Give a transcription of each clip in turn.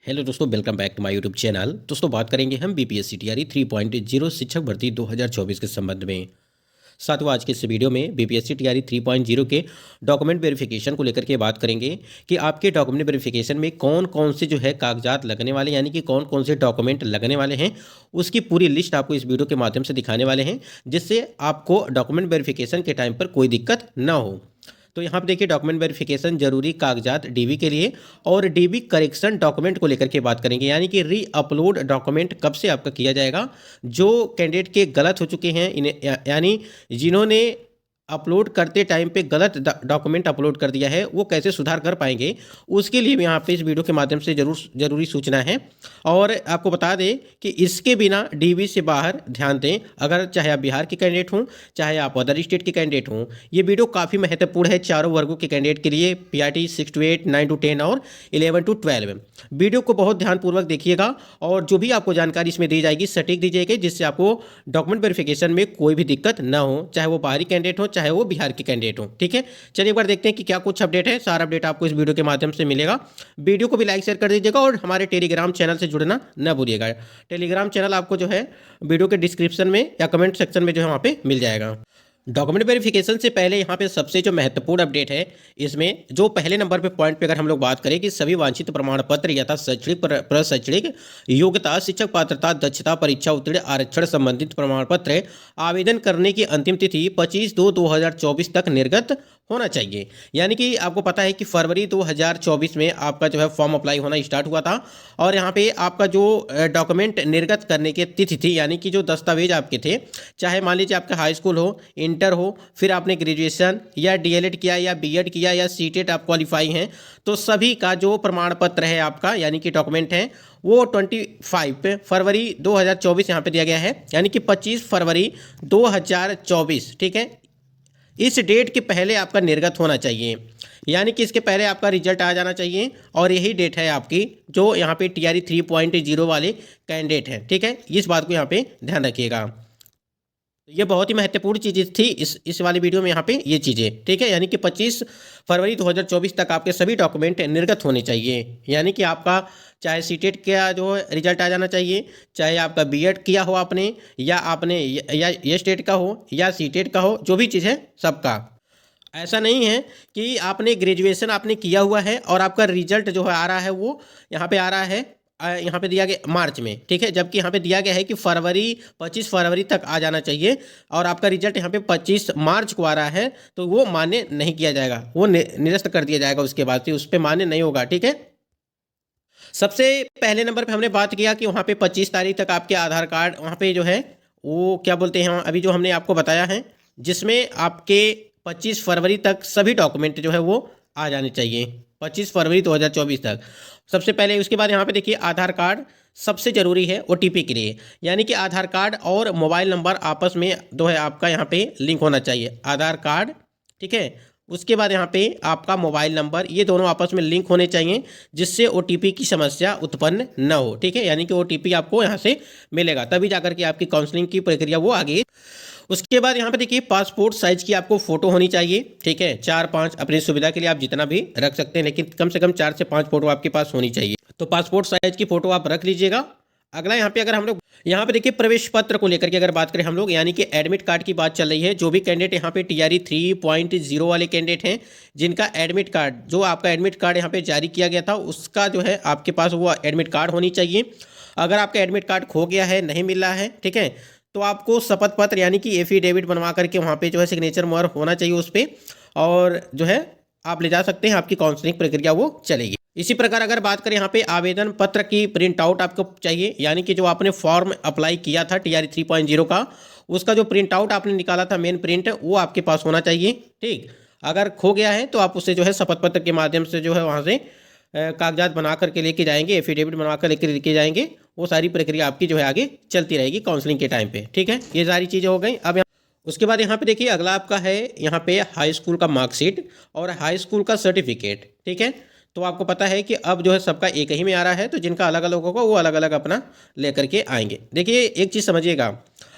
Hello दोस्तों, welcome back to my YouTube channel. दोस्तों बात करेंगे हम बीपीएससी टीआरई 3.0 शिक्षक भर्ती 2024 के संबंध में। साथियों, आज के इस वीडियो में बीपीएससी टीआरई 3.0 के डॉक्यूमेंट वेरिफिकेशन को लेकर के बात करेंगे कि आपके डॉक्यूमेंट वेरिफिकेशन में कौन कौन से जो है कागजात लगने वाले, यानी कि कौन कौन से डॉक्यूमेंट लगने वाले हैं, उसकी पूरी लिस्ट आपको इस वीडियो के माध्यम से दिखाने वाले हैं, जिससे आपको डॉक्यूमेंट वेरिफिकेशन के टाइम पर कोई दिक्कत ना हो। तो यहाँ पे देखिए, डॉक्यूमेंट वेरिफिकेशन जरूरी कागजात डीवी के लिए और डीवी करेक्शन डॉक्यूमेंट को लेकर के बात करेंगे, यानी कि री अपलोड डॉक्यूमेंट कब से आपका किया जाएगा। जो कैंडिडेट के गलत हो चुके हैं, इन्हें यानी जिन्होंने अपलोड करते टाइम पे गलत डॉक्यूमेंट अपलोड कर दिया है, वो कैसे सुधार कर पाएंगे, उसके लिए भी यहाँ पे इस वीडियो के माध्यम से जरूरी सूचना है। और आपको बता दें कि इसके बिना डीवी से बाहर ध्यान दें, अगर चाहे आप बिहार के कैंडिडेट हों, चाहे आप अदर स्टेट के कैंडिडेट हों। ये वीडियो काफ़ी महत्वपूर्ण है चारों वर्गों के कैंडिडेट के लिए, PRT 6 to 8, 9 to 10 और 11 to 12। वीडियो को बहुत ध्यानपूर्वक देखिएगा और जो भी आपको जानकारी इसमें दी जाएगी सटीक दी जाएगी, जिससे आपको डॉक्यूमेंट वेरिफिकेशन में कोई भी दिक्कत ना हो, चाहे वो बाहरी कैंडिडेट हो चाहे वो बिहार के कैंडिडेट हो। ठीक है, चलिए एक बार देखते हैं कि क्या कुछ अपडेट है। सारा अपडेट आपको इस वीडियो के माध्यम से मिलेगा। वीडियो को भी लाइक शेयर कर दीजिएगा और हमारे टेलीग्राम चैनल से जुड़ना न भूलिएगा। टेलीग्राम चैनल आपको जो है वीडियो के डिस्क्रिप्शन में या कमेंट सेक्शन में जो है वहाँ पे मिल जाएगा। डॉक्यूमेंट वेरिफिकेशन से पहले यहाँ पे सबसे जो महत्वपूर्ण अपडेट है, इसमें जो पहले नंबर पे पॉइंट पे अगर हम लोग बात करें कि सभी वांछित प्रमाण पत्र यथा शैक्षणिक प्रशैक्षणिक योग्यता, शिक्षक पात्रता, दक्षता, परीक्षा उत्तीर्ण, आरक्षण संबंधित प्रमाण पत्र आवेदन करने की अंतिम तिथि 25/2/2024 तक निर्गत होना चाहिए। यानी कि आपको पता है कि फरवरी 2024 में आपका जो है फॉर्म अप्लाई होना स्टार्ट हुआ था और यहाँ पे आपका जो डॉक्यूमेंट निर्गत करने की तिथि थी, यानी कि जो दस्तावेज आपके थे, चाहे मान लीजिए आपका हाई स्कूल हो, इंटर हो, फिर आपने ग्रेजुएशन या डीएलएड किया या बीएड किया या सीटेट आप क्वालिफाई हैं, तो सभी का जो प्रमाण पत्र है आपका, यानी कि डॉक्यूमेंट है, वो 25 फरवरी 2024 यहाँ पे दिया गया है, यानी कि 25 फरवरी 2024। ठीक है, इस डेट के पहले आपका निर्गत होना चाहिए, यानी कि इसके पहले आपका रिजल्ट आ जाना चाहिए। और यही डेट है आपकी जो यहाँ पे टीआरई 3.0 वाले कैंडिडेट हैं। ठीक है, इस बात को यहाँ पे ध्यान रखिएगा। ये बहुत ही महत्वपूर्ण चीज़ थी इस वाली वीडियो में यहाँ पे ये चीज़ें। ठीक है, यानी कि 25 फरवरी 2024 तक आपके सभी डॉक्यूमेंट निर्गत होने चाहिए, यानी कि आपका चाहे सीटेट का जो रिजल्ट आ जाना चाहिए, चाहे आपका बीएड किया हो आपने, या आपने या ये स्टेट का हो या सीटेट का हो, जो भी चीज़ है सबका। ऐसा नहीं है कि आपने ग्रेजुएशन आपने किया हुआ है और आपका रिजल्ट जो है आ रहा है वो यहाँ पे आ रहा है, यहाँ पे दिया गया मार्च में। ठीक है, जबकि यहाँ पे दिया गया है कि 25 फरवरी तक आ जाना चाहिए और आपका रिजल्ट यहाँ पे 25 मार्च को आ रहा है, तो वो मान्य नहीं किया जाएगा, वो निरस्त कर दिया जाएगा, उसके बाद से उस पर मान्य नहीं होगा। ठीक है, सबसे पहले नंबर पे हमने बात किया कि वहाँ पे 25 तारीख तक आपके आधार कार्ड वहाँ पे जो है वो क्या बोलते हैं, अभी जो हमने आपको बताया है, जिसमें आपके 25 फरवरी तक सभी डॉक्यूमेंट जो है वो आ जाने चाहिए, 25 फरवरी 2024 तक सबसे पहले। उसके बाद यहाँ पे देखिए, आधार कार्ड सबसे ज़रूरी है OTP के लिए, यानी कि आधार कार्ड और मोबाइल नंबर आपस में जो है आपका यहाँ पे लिंक होना चाहिए, आधार कार्ड। ठीक है, उसके बाद यहाँ पे आपका मोबाइल नंबर, ये दोनों आपस में लिंक होने चाहिए, जिससे OTP की समस्या उत्पन्न न हो। ठीक है, यानी कि OTP आपको यहाँ से मिलेगा, तभी जाकर के आपकी काउंसलिंग की प्रक्रिया वो आगे। उसके बाद यहाँ पे देखिए, पासपोर्ट साइज की आपको फोटो होनी चाहिए। ठीक है, 4-5 अपनी सुविधा के लिए आप जितना भी रख सकते हैं, लेकिन कम से कम 4 से 5 फोटो आपके पास होनी चाहिए, तो पासपोर्ट साइज की फोटो आप रख लीजिएगा। अगला यहाँ पे अगर हम लोग यहाँ पे देखिए, प्रवेश पत्र को लेकर के अगर बात करें हम लोग, यानी कि एडमिट कार्ड की बात चल रही है। जो भी कैंडिडेट यहाँ पे टीआरई 3.0 वाले कैंडिडेट हैं, जिनका एडमिट कार्ड, जो आपका एडमिट कार्ड यहाँ पे जारी किया गया था, उसका जो है आपके पास वो एडमिट कार्ड होनी चाहिए। अगर आपका एडमिट कार्ड खो गया है, नहीं मिल रहा है, ठीक है, तो आपको शपथ पत्र यानी कि एफिडेविट बनवा करके वहाँ पे जो है सिग्नेचर मोहर होना चाहिए उस पर, और जो है आप ले जा सकते हैं, आपकी काउंसलिंग प्रक्रिया वो चलेगी। इसी प्रकार अगर बात करें यहाँ पे, आवेदन पत्र की प्रिंट आउट आपको चाहिए, यानी कि जो आपने फॉर्म अप्लाई किया था टीआरई 3.0 का, उसका जो प्रिंट आउट आपने निकाला था मेन प्रिंट, वो आपके पास होना चाहिए। ठीक, अगर खो गया है तो आप उससे जो है शपथ पत्र के माध्यम से जो है वहाँ से कागजात बना करके लेके जाएंगे, एफिडेविट बनवा कर लेके जाएंगे, वो सारी प्रक्रिया आपकी जो है आगे चलती रहेगी काउंसलिंग के टाइम पे। ठीक है, ये सारी चीज़ें हो गई। अब उसके बाद यहाँ पे देखिए, अगला आपका है यहाँ पे हाई स्कूल का मार्कशीट और हाई स्कूल का सर्टिफिकेट। ठीक है, तो आपको पता है कि अब जो है सबका एक ही में आ रहा है, तो जिनका अलग अलग होगा वो अलग अलग अपना लेकर के आएंगे। देखिए, एक चीज़ समझिएगा,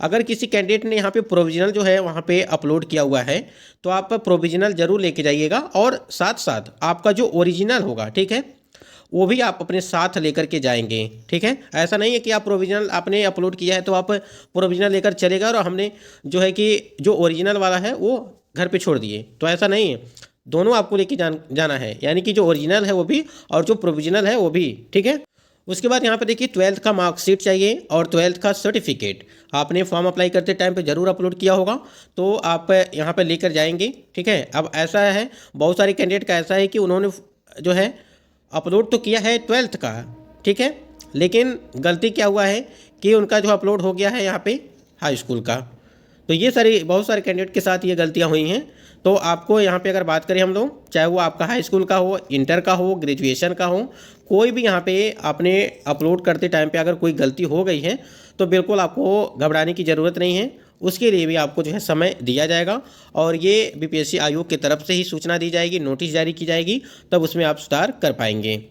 अगर किसी कैंडिडेट ने यहाँ पे प्रोविजनल जो है वहाँ पे अपलोड किया हुआ है, तो आप प्रोविजनल जरूर लेके जाइएगा, और साथ साथ आपका जो ओरिजिनल होगा, ठीक है, वो भी आप अपने साथ लेकर के जाएंगे। ठीक है, ऐसा नहीं है कि आप प्रोविजनल आपने अपलोड किया है तो आप प्रोविजनल लेकर चले गए और हमने जो है कि जो ओरिजिनल वाला है वो घर पे छोड़ दिए, तो ऐसा नहीं है। दोनों आपको लेके जाना है, यानी कि जो ओरिजिनल है वो भी और जो प्रोविजनल है वो भी। ठीक है, उसके बाद यहाँ पे देखिए 12th का मार्कशीट चाहिए और 12th का सर्टिफिकेट आपने फॉर्म अप्लाई करते टाइम पे ज़रूर अपलोड किया होगा, तो आप यहाँ पे लेकर जाएंगे। ठीक है, अब ऐसा है बहुत सारे कैंडिडेट का ऐसा है कि उन्होंने जो है अपलोड तो किया है 12th का, ठीक है, लेकिन गलती क्या हुआ है कि उनका जो अपलोड हो गया है यहाँ पे हाई स्कूल का। तो ये सारी बहुत सारे कैंडिडेट के साथ ये गलतियाँ हुई हैं। तो आपको यहाँ पे अगर बात करें हम लोग, चाहे वो आपका हाई स्कूल का हो, इंटर का हो, ग्रेजुएशन का हो, कोई भी यहाँ पे आपने अपलोड करते टाइम पे अगर कोई गलती हो गई है तो बिल्कुल आपको घबराने की ज़रूरत नहीं है। उसके लिए भी आपको जो है समय दिया जाएगा और ये बीपीएससी आयोग की तरफ से ही सूचना दी जाएगी, नोटिस जारी की जाएगी, तब उसमें आप सुधार कर पाएंगे।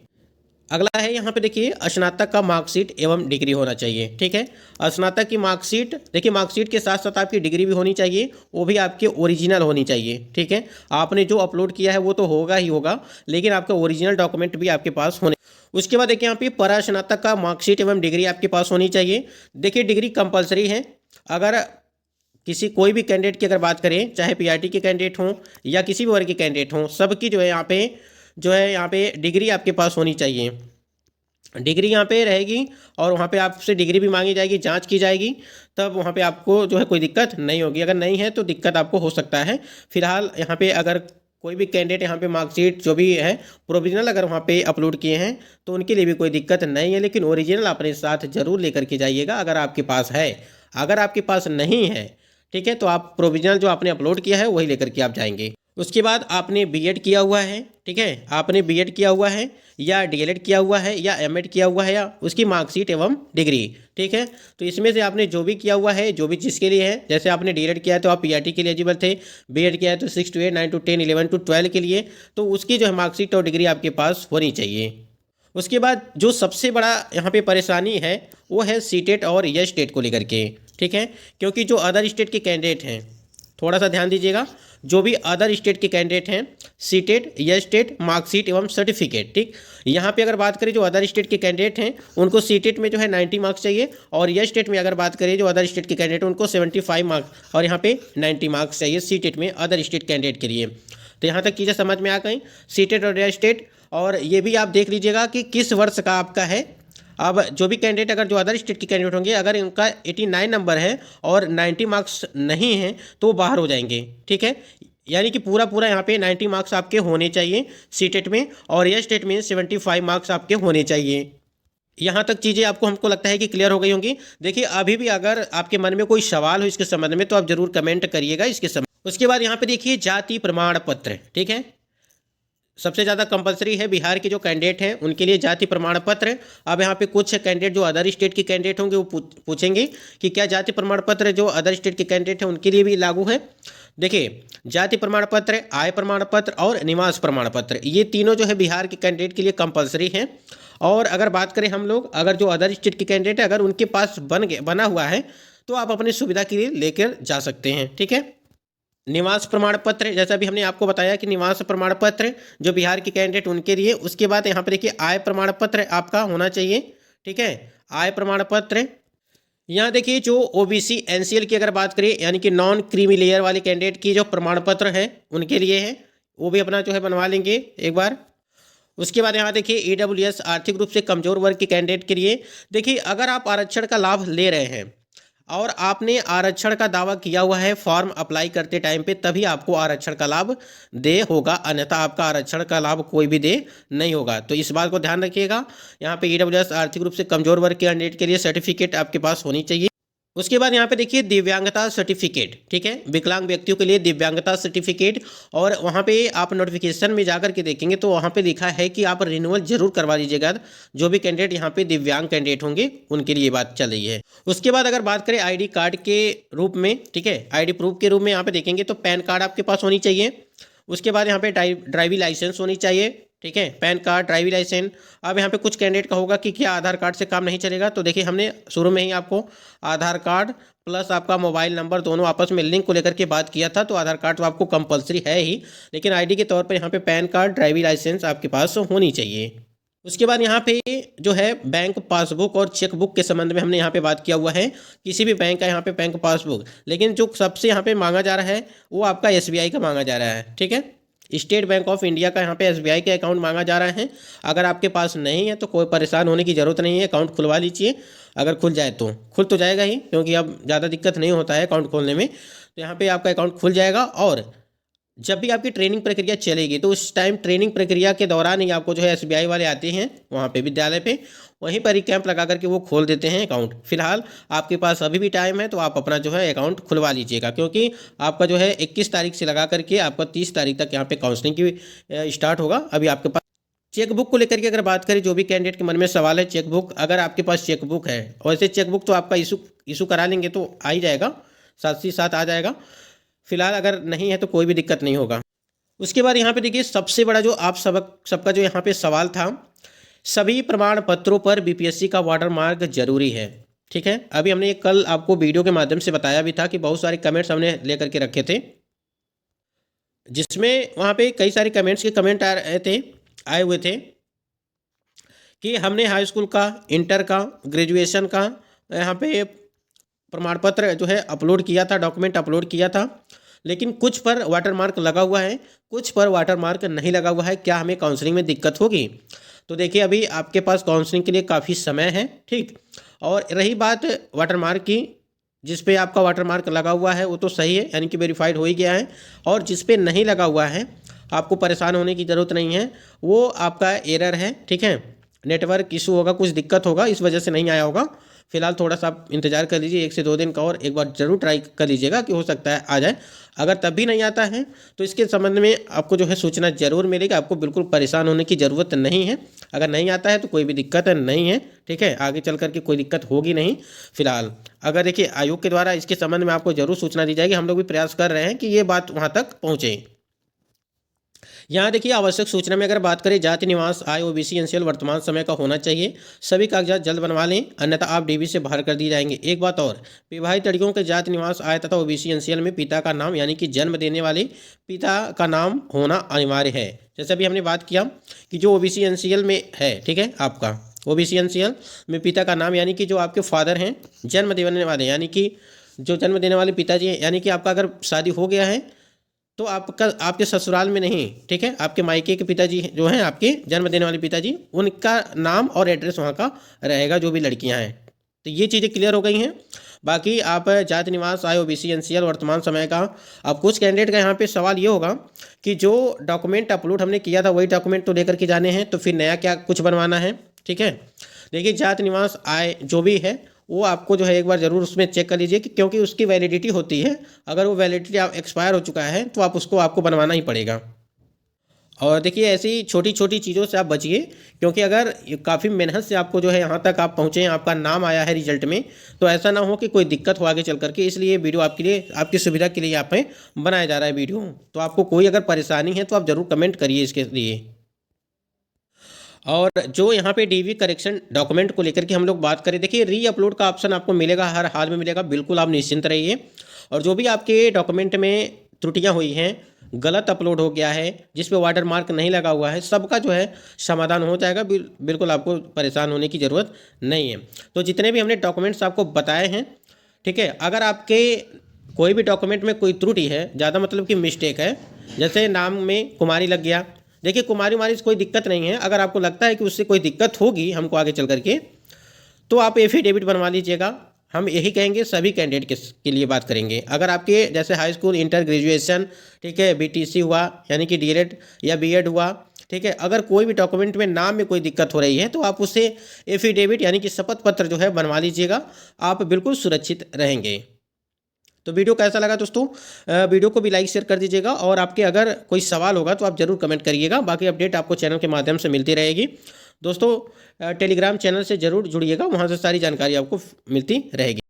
अगला है यहाँ पे देखिए स्नातक का मार्कशीट एवं डिग्री होना चाहिए। ठीक है, स्नातक की मार्कशीट देखिए, मार्कशीट के साथ साथ आपकी डिग्री भी होनी चाहिए, वो भी आपके ओरिजिनल होनी चाहिए। ठीक है, आपने जो अपलोड किया है वो तो होगा ही होगा, लेकिन आपका ओरिजिनल डॉक्यूमेंट भी आपके पास होने। उसके बाद देखिए यहाँ पे परास्नातक का मार्कशीट एवं डिग्री आपके पास होनी चाहिए। देखिए डिग्री कंपलसरी है। अगर किसी कोई भी कैंडिडेट की अगर बात करें, चाहे पीआरटी के कैंडिडेट हों या किसी भी वर्ग के कैंडिडेट हों, सबकी जो है यहाँ पे डिग्री आपके पास होनी चाहिए। डिग्री यहाँ पे रहेगी और वहाँ पे आपसे डिग्री भी मांगी जाएगी, जांच की जाएगी, तब वहाँ पे आपको जो है कोई दिक्कत नहीं होगी। अगर नहीं है तो दिक्कत आपको हो सकता है। फिलहाल यहाँ पे अगर कोई भी कैंडिडेट यहाँ पे मार्कशीट जो भी है प्रोविजनल अगर वहाँ पे अपलोड किए हैं तो उनके लिए भी कोई दिक्कत नहीं है, लेकिन ओरिजिनल अपने साथ ज़रूर लेकर के जाइएगा अगर आपके पास है। अगर आपके पास नहीं है, ठीक है, तो आप प्रोविजनल जो आपने अपलोड किया है वही लेकर के आप जाएंगे। उसके बाद आपने बीएड किया हुआ है, ठीक है, आपने बीएड किया हुआ है या डीएलएड किया हुआ है या एमएड किया हुआ है या उसकी मार्कशीट एवं डिग्री। ठीक है, तो इसमें से आपने जो भी किया हुआ है, जो भी जिसके लिए है, जैसे आपने डीएलएड किया है तो आप पीआरटी के लिए एलिजिबल थे, बीएड किया है तो 6 to 8, 9 to 10, 11 to 12 के लिए, तो उसकी जो है मार्कशीट और डिग्री आपके पास होनी चाहिए। उसके बाद जो सबसे बड़ा यहाँ पे परेशानी है वो है सीटेट और यस स्टेट को लेकर के। ठीक है, क्योंकि जो अदर स्टेट के कैंडिडेट हैं, थोड़ा सा ध्यान दीजिएगा, जो भी अदर स्टेट के कैंडिडेट हैं, सीटेट, यस स्टेट, मार्कशीट एवं सर्टिफिकेट। ठीक, यहाँ पे अगर बात करें जो अदर स्टेट के कैंडिडेट हैं उनको सीटेट में जो है 90 मार्क्स चाहिए और यस स्टेट में अगर बात करें जो अदर स्टेट के कैंडिडेट उनको 75 मार्क्स और यहाँ पे 90 मार्क्स चाहिए सीटेट में अदर स्टेट कैंडिडेट के लिए। तो यहाँ तक चीज़ें समझ में आ गई, सीटेट और यस स्टेट। और ये भी आप देख लीजिएगा कि किस वर्ष का आपका है। अब जो भी कैंडिडेट अगर जो अदर स्टेट के कैंडिडेट होंगे, अगर इनका 89 नंबर है और 90 मार्क्स नहीं है तो वो बाहर हो जाएंगे। ठीक है, यानी कि पूरा यहाँ पे 90 मार्क्स आपके होने चाहिए सीटेट में और यस स्टेट में 75 मार्क्स आपके होने चाहिए। यहाँ तक चीज़ें आपको हमको लगता है कि क्लियर हो गई होंगी। देखिए अभी भी अगर आपके मन में कोई सवाल हो इसके संबंध में तो आप जरूर कमेंट करिएगा इसके संबंध। उसके बाद यहाँ पे देखिए जाति प्रमाण पत्र। ठीक है, सबसे ज़्यादा कंपलसरी है बिहार के जो कैंडिडेट हैं उनके लिए जाति प्रमाण पत्र। अब यहाँ पे कुछ कैंडिडेट जो अदर स्टेट के कैंडिडेट होंगे वो पूछेंगे कि क्या जाति प्रमाण पत्र जो अदर स्टेट के कैंडिडेट हैं उनके लिए भी लागू है। देखिए जाति प्रमाण पत्र, आय प्रमाण पत्र और निवास प्रमाण पत्र, ये तीनों जो है बिहार के कैंडिडेट के लिए कंपलसरी हैं। और अगर बात करें हम लोग, अगर जो अदर स्टेट के कैंडिडेट है अगर उनके पास बना हुआ है तो आप अपनी सुविधा के लिए लेकर जा सकते हैं। ठीक है, निवास प्रमाण पत्र जैसा भी हमने आपको बताया कि निवास प्रमाण पत्र जो बिहार के कैंडिडेट उनके लिए। उसके बाद यहाँ पे देखिए आय प्रमाण पत्र आपका होना चाहिए। ठीक है, आय प्रमाण पत्र। यहाँ देखिए जो ओबीसी एनसीएल की अगर बात करें यानी कि नॉन क्रीमी लेयर वाले कैंडिडेट की जो प्रमाण पत्र है उनके लिए है, वो भी अपना जो है बनवा लेंगे एक बार। उसके बाद यहाँ देखिए ईडब्ल्यूएस आर्थिक रूप से कमजोर वर्ग के कैंडिडेट के लिए। देखिए अगर आप आरक्षण का लाभ ले रहे हैं और आपने आरक्षण का दावा किया हुआ है फॉर्म अप्लाई करते टाइम पे, तभी आपको आरक्षण का लाभ दे होगा, अन्यथा आपका आरक्षण का लाभ कोई भी दे नहीं होगा। तो इस बात को ध्यान रखिएगा। यहाँ पे ईडब्ल्यूएस आर्थिक रूप से कमजोर वर्ग के कैंडिडेट के लिए सर्टिफिकेट आपके पास होनी चाहिए। उसके बाद यहाँ पे देखिए दिव्यांगता सर्टिफिकेट। ठीक है, विकलांग व्यक्तियों के लिए दिव्यांगता सर्टिफिकेट। और वहाँ पे आप नोटिफिकेशन में जाकर के देखेंगे तो वहाँ पे लिखा है कि आप रिन्यूअल जरूर करवा लीजिएगा। जो भी कैंडिडेट यहाँ पे दिव्यांग कैंडिडेट होंगे उनके लिए बात चल रही है। उसके बाद अगर बात करें आईडी कार्ड के रूप में, ठीक है, आईडी प्रूफ के रूप में यहाँ पे देखेंगे तो पैन कार्ड आपके पास होनी चाहिए। उसके बाद यहाँ पे ड्राइविंग लाइसेंस होनी चाहिए। ठीक है, पैन कार्ड, ड्राइविंग लाइसेंस। अब यहाँ पे कुछ कैंडिडेट का होगा कि क्या आधार कार्ड से काम नहीं चलेगा, तो देखिए हमने शुरू में ही आपको आधार कार्ड प्लस आपका मोबाइल नंबर दोनों आपस में लिंक को लेकर के बात किया था। तो आधार कार्ड तो आपको कंपलसरी है ही, लेकिन आईडी के तौर पर यहाँ पे पैन कार्ड, ड्राइविंग लाइसेंस आपके पास होनी चाहिए। उसके बाद यहाँ पे जो है बैंक पासबुक और चेकबुक के संबंध में हमने यहाँ पे बात किया हुआ है। किसी भी बैंक का यहाँ पे बैंक पासबुक, लेकिन जो सबसे यहाँ पे मांगा जा रहा है वो आपका एसबीआई का मांगा जा रहा है। ठीक है, स्टेट बैंक ऑफ इंडिया का यहाँ पे एसबीआई का अकाउंट मांगा जा रहा है। अगर आपके पास नहीं है तो कोई परेशान होने की ज़रूरत नहीं है, अकाउंट खुलवा लीजिए। अगर खुल जाए तो खुल तो जाएगा ही, क्योंकि अब ज़्यादा दिक्कत नहीं होता है अकाउंट खोलने में। तो यहाँ पे आपका अकाउंट खुल जाएगा। और जब भी आपकी ट्रेनिंग प्रक्रिया चलेगी तो उस टाइम ट्रेनिंग प्रक्रिया के दौरान ही आपको जो है एसबीआई वाले आते हैं वहाँ पे विद्यालय पे, वहीं पर ही कैंप लगा करके वो खोल देते हैं अकाउंट। फिलहाल आपके पास अभी भी टाइम है, तो आप अपना जो है अकाउंट खुलवा लीजिएगा, क्योंकि आपका जो है 21 तारीख से लगा करके आपका 30 तारीख तक यहाँ पे काउंसलिंग की स्टार्ट होगा। अभी आपके पास चेकबुक को लेकर के अगर बात करें, जो भी कैंडिडेट के मन में सवाल है, चेकबुक अगर आपके पास चेकबुक है, और ऐसे चेकबुक तो आपका इशू करा लेंगे तो आ ही जाएगा, साथ ही साथ आ जाएगा। फिलहाल अगर नहीं है तो कोई भी दिक्कत नहीं होगा। उसके बाद यहाँ पे देखिए, सबसे बड़ा जो आप सबका जो यहाँ पे सवाल था, सभी प्रमाण पत्रों पर बीपीएससी का वाटरमार्क जरूरी है। ठीक है, अभी हमने कल आपको वीडियो के माध्यम से बताया भी था कि बहुत सारे कमेंट्स हमने लेकर के रखे थे, जिसमें वहाँ पे कई सारे कमेंट्स के कमेंट आए हुए थे कि हमने हाई स्कूल का, इंटर का, ग्रेजुएशन का यहाँ पे प्रमाण पत्र जो है अपलोड किया था, डॉक्यूमेंट अपलोड किया था, लेकिन कुछ पर वाटरमार्क लगा हुआ है, कुछ पर वाटरमार्क नहीं लगा हुआ है। क्या हमें काउंसलिंग में दिक्कत होगी? तो देखिए, अभी आपके पास काउंसलिंग के लिए काफ़ी समय है। ठीक, और रही बात वाटरमार्क की, जिस पे आपका वाटरमार्क लगा हुआ है वो तो सही है, यानी कि वेरीफाइड हो ही गया है। और जिस पे नहीं लगा हुआ है, आपको परेशान होने की ज़रूरत नहीं है, वो आपका एरर है। ठीक है, नेटवर्क इशू होगा, कुछ दिक्कत होगा, इस वजह से नहीं आया होगा। फिलहाल थोड़ा सा आप इंतजार कर लीजिए, 1 से 2 दिन का, और एक बार जरूर ट्राई कर लीजिएगा कि हो सकता है आ जाए। अगर तब भी नहीं आता है तो इसके संबंध में आपको जो है सूचना जरूर मिलेगी, आपको बिल्कुल परेशान होने की ज़रूरत नहीं है। अगर नहीं आता है तो कोई भी दिक्कत नहीं है। ठीक है, आगे चल करके कोई दिक्कत होगी नहीं। फिलहाल अगर देखिए, आयोग के द्वारा इसके संबंध में आपको जरूर सूचना दी जाएगी। हम लोग भी प्रयास कर रहे हैं कि ये बात वहाँ तक पहुँचे। यहाँ देखिए, आवश्यक सूचना में अगर बात करें, जाति निवास आय ओबीसी एनसीएल वर्तमान समय का होना चाहिए। सभी कागजात जल्द बनवा लें, अन्यथा आप डीबी से बाहर कर दिए जाएंगे। एक बात और, विवाहित लड़कियों के जाति निवास आय तथा ओबीसी एनसीएल में पिता का नाम, यानी कि जन्म देने वाले पिता का नाम होना अनिवार्य है। जैसे अभी हमने बात किया कि जो ओबीसी एनसीएल में है, ठीक है, आपका ओबीसी एनसीएल में पिता का नाम, यानी कि जो आपके फादर हैं, जन्म देने वाले, यानी कि जो जन्म देने वाले पिताजी हैं, यानी कि आपका अगर शादी हो गया है तो आपका आपके ससुराल में नहीं, ठीक है, आपके मायके के पिताजी जो हैं, आपके जन्म देने वाले पिताजी, उनका नाम और एड्रेस वहाँ का रहेगा, जो भी लड़कियाँ हैं। तो ये चीज़ें क्लियर हो गई हैं। बाकी आप जाति निवास आय ओबीसी एनसीएल वर्तमान समय का, अब कुछ कैंडिडेट का यहाँ पे सवाल ये होगा कि जो डॉक्यूमेंट अपलोड हमने किया था वही डॉक्यूमेंट तो लेकर के जाने हैं, तो फिर नया क्या कुछ बनवाना है? ठीक है, देखिए, जाति निवास आय जो भी है वो आपको जो है एक बार ज़रूर उसमें चेक कर लीजिए, क्योंकि उसकी वैलिडिटी होती है। अगर वो वैलिडिटी एक्सपायर हो चुका है तो आप आपको बनवाना ही पड़ेगा। और देखिए, ऐसी छोटी छोटी चीज़ों से आप बचिए, क्योंकि अगर काफ़ी मेहनत से आपको जो है यहाँ तक आप पहुँचे हैं, आपका नाम आया है रिजल्ट में, तो ऐसा ना हो कि कोई दिक्कत हो आगे चल करके। इसलिए वीडियो आपके लिए, आपकी सुविधा के लिए यहाँ पे बनाया जा रहा है वीडियो। तो आपको कोई अगर परेशानी है तो आप ज़रूर कमेंट करिए इसके लिए। और जो यहाँ पे डीवी करेक्शन डॉक्यूमेंट को लेकर के हम लोग बात करें, देखिए, री अपलोड का ऑप्शन आपको मिलेगा, हर हाल में मिलेगा, बिल्कुल आप निश्चिंत रहिए। और जो भी आपके डॉक्यूमेंट में त्रुटियाँ हुई हैं, गलत अपलोड हो गया है, जिस पे वाटर मार्क नहीं लगा हुआ है, सबका जो है समाधान हो जाएगा। बिल्कुल आपको परेशान होने की ज़रूरत नहीं है। तो जितने भी हमने डॉक्यूमेंट्स आपको बताए हैं, ठीक है, अगर आपके कोई भी डॉक्यूमेंट में कोई त्रुटि है, ज़्यादा मतलब कि मिस्टेक है, जैसे नाम में कुमारी लग गया, देखिए, कुमारी उमारी से कोई दिक्कत नहीं है। अगर आपको लगता है कि उससे कोई दिक्कत होगी हमको आगे चल करके, तो आप एफिडेविट बनवा लीजिएगा। हम यही कहेंगे, सभी कैंडिडेट के लिए बात करेंगे। अगर आपके जैसे हाई स्कूल, इंटर, ग्रेजुएशन, ठीक है, बीटीसी हुआ, यानी कि डीएलएड या बीएड हुआ, ठीक है, अगर कोई भी डॉक्यूमेंट में नाम में कोई दिक्कत हो रही है तो आप उससे एफिडेविट, यानी कि शपथ पत्र जो है बनवा लीजिएगा, आप बिल्कुल सुरक्षित रहेंगे। तो वीडियो कैसा लगा दोस्तों? वीडियो को भी लाइक शेयर कर दीजिएगा, और आपके अगर कोई सवाल होगा तो आप ज़रूर कमेंट करिएगा। बाकी अपडेट आपको चैनल के माध्यम से मिलती रहेगी। दोस्तों, टेलीग्राम चैनल से ज़रूर जुड़िएगा, वहाँ से सारी जानकारी आपको मिलती रहेगी।